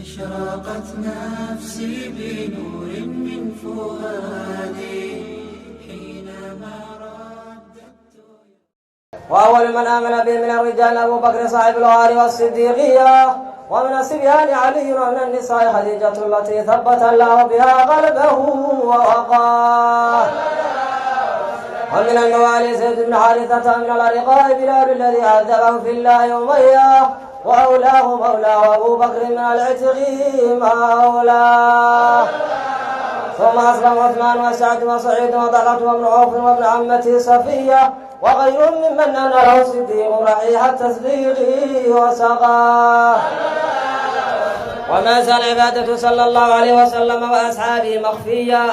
أشرقت نفسي بنور من فؤادي حينما رددت. وأول من آمن به من الرجال أبو بكر صاحب الغار والصديقية، ومن الصبيان علي، ومن النساء خديجة التي ثبت الله بها قلبه ووقاه، ومن الموالي زيد بن حارثة، من الأرقاء بلال الذي عذبه في الله يوميه، وأولاه مولاه أبو بكر من العتق مولاه. ثم أسلم عثمان وسعد وسعيد وطلحة وابن عوف وابن عمته صفية وغيرهم ممن ناله الصديق رائحة التصديق وسقاه. وما زال عبادته صلى الله عليه وسلم وأصحابه مخفيا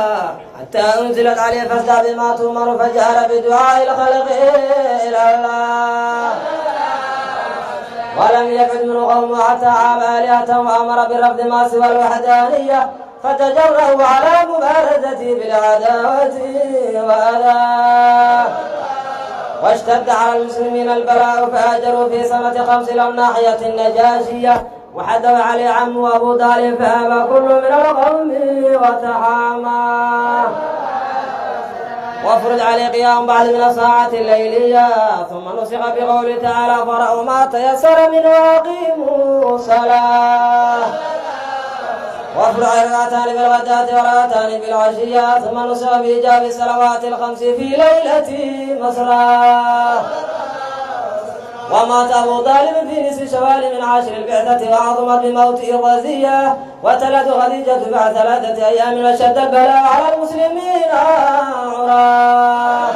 حتى أنزلت عليه فاصدع بما تؤمر فجهر بدعاء الخلق إلى الله، ولم يكد من قومه حتى عاب آلهة وأمر برفض ما سوى الوحدانية، فتجرأوا على مبارزته بالعداوة وأذاه. واشتد على المسلمين البلاء فهاجروا في سنة 5 إلى ناحية النجاشية، وحدوا عليه عمه أبو طالب فأبى كل من القوم وتحامى، وافرض عليه قيام بعد من الساعة الليلية. ثم نسخ بقوله تعالى فرأوا ما تيسر منه وأقيموا الصلاة، وافرض ركعتان بالغداة وركعتان بالعشية. ثم نسخ بإيجاب الصلوات الخمس في ليلة مسرى. ومات أبو طالب في نصف شوال من 10 البعثة، وعظمت بموته الرزية، وتلت خديجة بعد 3 أيام، وشد البلاء على المسلمين عراه.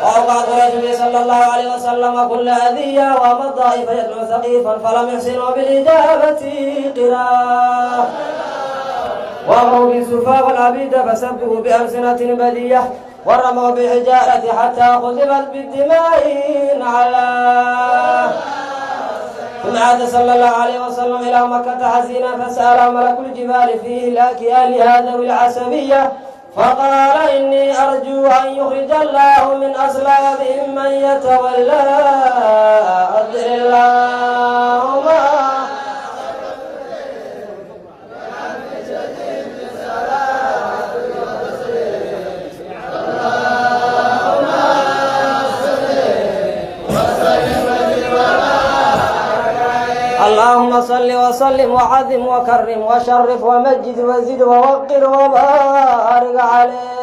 وأوقع قريش صلى الله عليه وسلم كل أذية، وأما الطائف يدعو ثقيفا فلم يحسنوا بالإجابة قراه. وأمروا بالسفاة والعبيد فسبوا بألسنة بدية، ورموا بالحجارة حتى خذبت بالدماء علاه. ثم عاد صلى الله عليه وسلم إلى مكة حزينا، فسأل ملك الجبال في إهلاك أهل هذا العسبية، فقال إني أرجو أن يخرج الله من أصلابهم من يتولى أدر اللهم. اللهم صل وسلم وعظم وكرم وشرف ومجد وزد ووقر وبارك عليه.